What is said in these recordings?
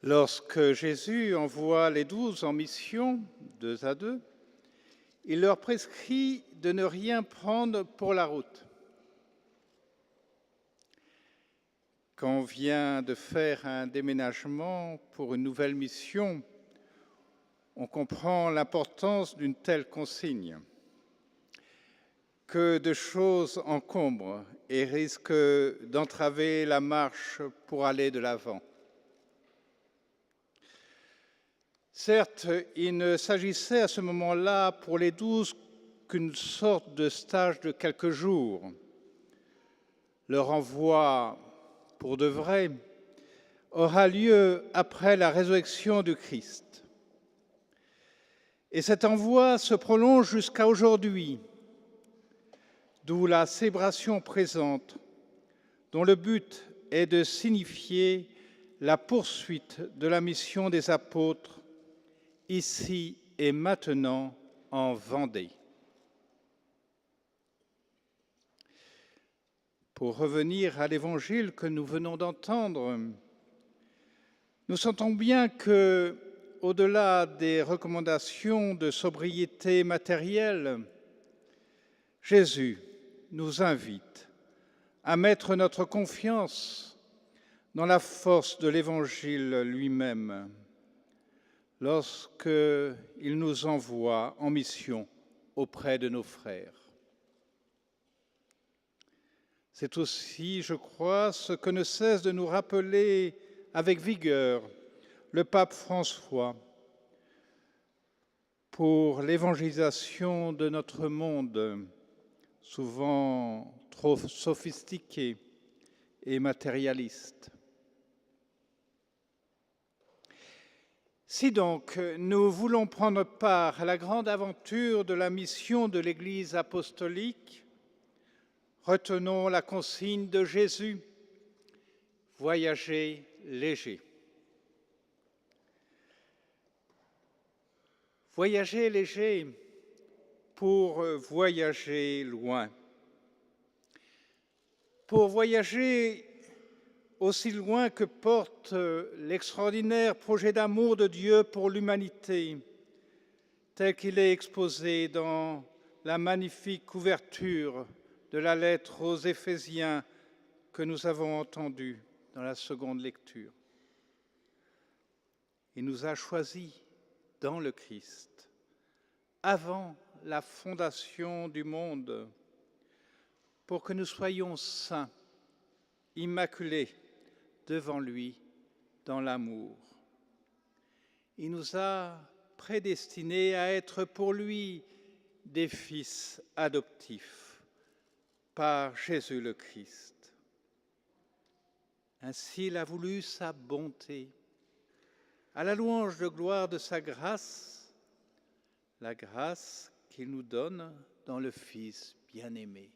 Lorsque Jésus envoie les 12 en mission, 2 à 2, il leur prescrit de ne rien prendre pour la route. Quand on vient de faire un déménagement pour une nouvelle mission, on comprend l'importance d'une telle consigne. Que de choses encombrent et risquent d'entraver la marche pour aller de l'avant. Certes, il ne s'agissait à ce moment-là pour les 12 qu'une sorte de stage de quelques jours. Leur envoi, pour de vrai, aura lieu après la résurrection du Christ. Et cet envoi se prolonge jusqu'à aujourd'hui, d'où la célébration présente, dont le but est de signifier la poursuite de la mission des apôtres ici et maintenant en Vendée. Pour revenir à l'évangile que nous venons d'entendre, nous sentons bien que, au-delà des recommandations de sobriété matérielle, Jésus nous invite à mettre notre confiance dans la force de l'Évangile lui-même, lorsqu'il nous envoie en mission auprès de nos frères. C'est aussi, je crois, ce que ne cesse de nous rappeler avec vigueur le pape François pour l'évangélisation de notre monde, souvent trop sophistiqué et matérialiste. Si donc nous voulons prendre part à la grande aventure de la mission de l'Église apostolique, retenons la consigne de Jésus, voyagez léger. Voyager léger pour voyager loin. Pour voyager aussi loin que porte l'extraordinaire projet d'amour de Dieu pour l'humanité, tel qu'il est exposé dans la magnifique ouverture de la lettre aux Éphésiens que nous avons entendue dans la seconde lecture. Il nous a choisis dans le Christ, avant la fondation du monde, pour que nous soyons saints, immaculés devant lui dans l'amour. Il nous a prédestinés à être pour lui des fils adoptifs par Jésus le Christ. Ainsi, il a voulu sa bonté, à la louange de gloire de sa grâce, la grâce qu'il nous donne dans le Fils bien-aimé.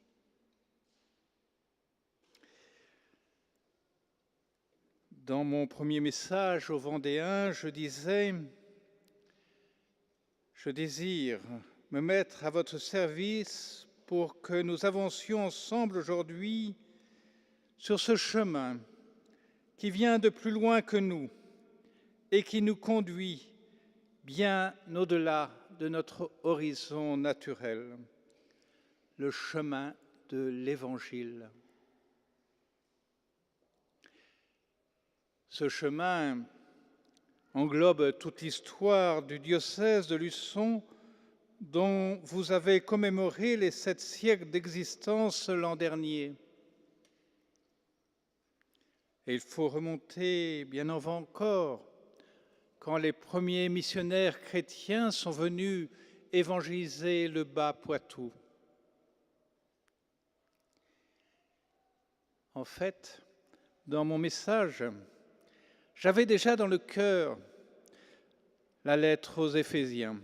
Dans mon premier message aux Vendéens, je disais « Je désire me mettre à votre service pour que nous avancions ensemble aujourd'hui sur ce chemin qui vient de plus loin que nous et qui nous conduit bien au-delà de notre horizon naturel, le chemin de l'Évangile. Ce chemin englobe toute l'histoire du diocèse de Luçon, dont vous avez commémoré les 7 siècles d'existence l'an dernier. Et il faut remonter bien avant encore, quand les premiers missionnaires chrétiens sont venus évangéliser le Bas-Poitou. En fait, dans mon message, j'avais déjà dans le cœur la lettre aux Éphésiens.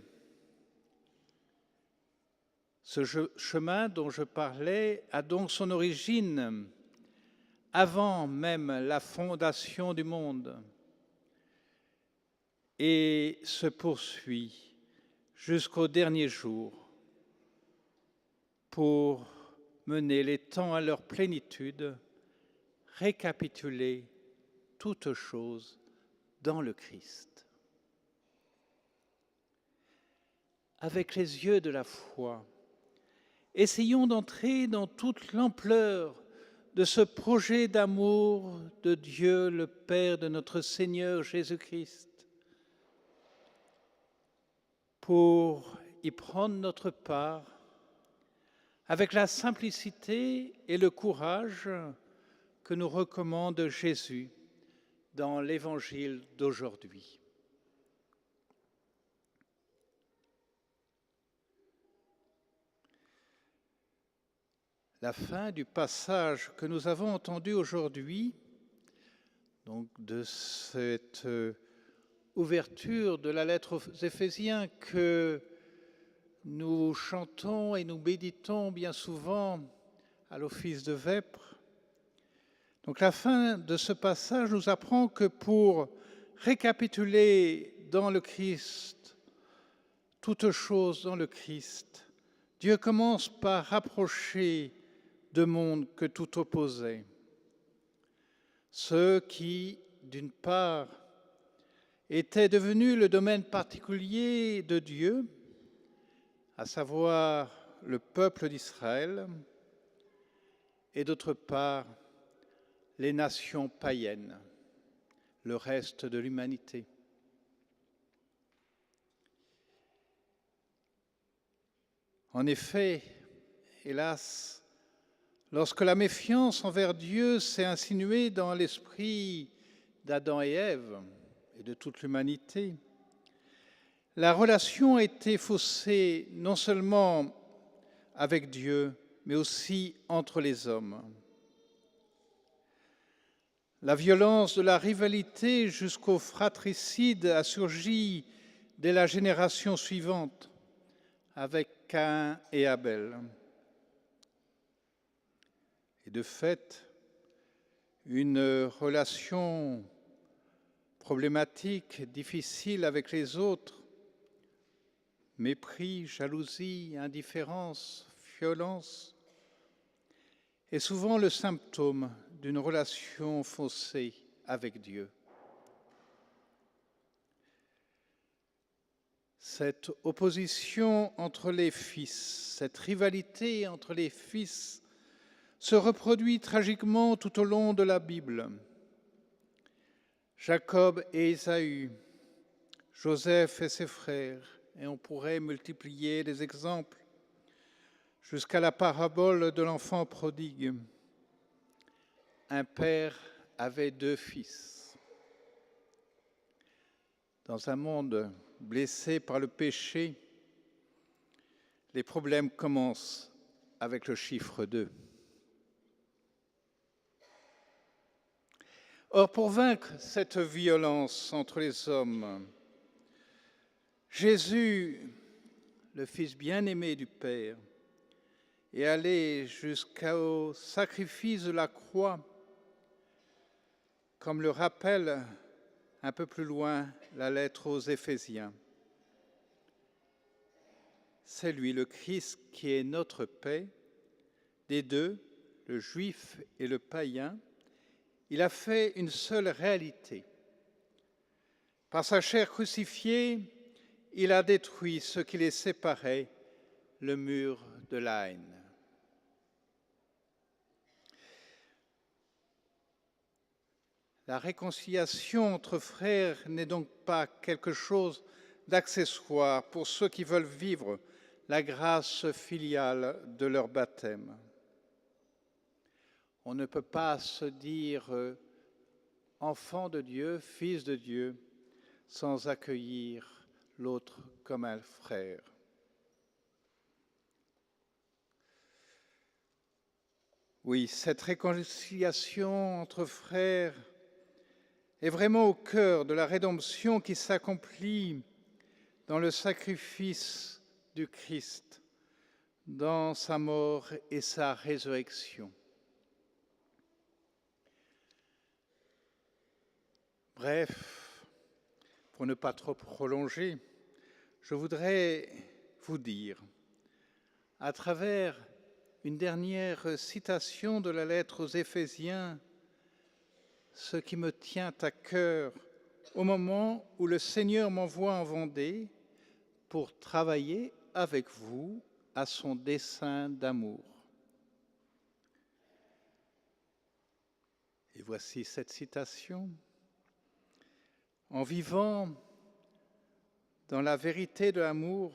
Ce chemin dont je parlais a donc son origine avant même la fondation du monde et se poursuit jusqu'au dernier jour pour mener les temps à leur plénitude, récapituler toutes choses dans le Christ. Avec les yeux de la foi, essayons d'entrer dans toute l'ampleur de ce projet d'amour de Dieu le Père de notre Seigneur Jésus-Christ, pour y prendre notre part avec la simplicité et le courage que nous recommande Jésus dans l'Évangile d'aujourd'hui. La fin du passage que nous avons entendu aujourd'hui, donc de cette ouverture de la lettre aux Éphésiens que nous chantons et nous méditons bien souvent à l'office de vêpres. Donc la fin de ce passage nous apprend que pour récapituler dans le Christ, toutes choses dans le Christ, Dieu commence par rapprocher deux mondes que tout opposait. Ceux qui, d'une part, étaient devenus le domaine particulier de Dieu, à savoir le peuple d'Israël, et d'autre part, les nations païennes, le reste de l'humanité. En effet, hélas, lorsque la méfiance envers Dieu s'est insinuée dans l'esprit d'Adam et Ève et de toute l'humanité, la relation a été faussée non seulement avec Dieu, mais aussi entre les hommes. La violence de la rivalité jusqu'au fratricide a surgi dès la génération suivante, avec Caïn et Abel. Et de fait, une relation problématique, difficile avec les autres, mépris, jalousie, indifférence, violence, est souvent le symptôme d'une relation faussée avec Dieu. Cette opposition entre les fils, cette rivalité entre les fils se reproduit tragiquement tout au long de la Bible. Jacob et Ésaü, Joseph et ses frères, et on pourrait multiplier les exemples jusqu'à la parabole de l'enfant prodigue. Un père avait deux fils. Dans un monde blessé par le péché, les problèmes commencent avec le chiffre 2. Or, pour vaincre cette violence entre les hommes, Jésus, le Fils bien-aimé du Père, est allé jusqu'au sacrifice de la croix, comme le rappelle un peu plus loin la lettre aux Éphésiens. C'est lui, le Christ, qui est notre paix. Des deux, le juif et le païen, il a fait une seule réalité. Par sa chair crucifiée, il a détruit ce qui les séparait, le mur de la haine. La réconciliation entre frères n'est donc pas quelque chose d'accessoire pour ceux qui veulent vivre la grâce filiale de leur baptême. On ne peut pas se dire enfant de Dieu, fils de Dieu, sans accueillir l'autre comme un frère. Oui, cette réconciliation entre frères est vraiment au cœur de la rédemption qui s'accomplit dans le sacrifice du Christ, dans sa mort et sa résurrection. Bref, pour ne pas trop prolonger, je voudrais vous dire, à travers une dernière citation de la lettre aux Éphésiens, ce qui me tient à cœur au moment où le Seigneur m'envoie en Vendée pour travailler avec vous à son dessein d'amour. Et voici cette citation. En vivant dans la vérité de l'amour,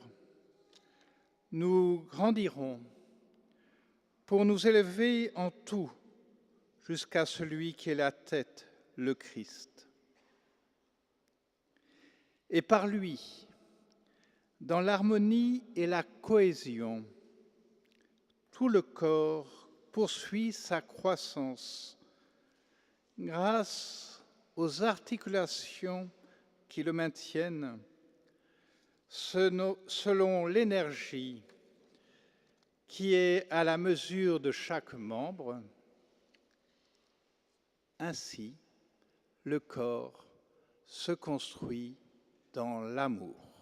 nous grandirons pour nous élever en tout jusqu'à celui qui est la tête, le Christ. Et par lui, dans l'harmonie et la cohésion, tout le corps poursuit sa croissance grâce aux articulations qui le maintiennent selon l'énergie qui est à la mesure de chaque membre. Ainsi, le corps se construit dans l'amour.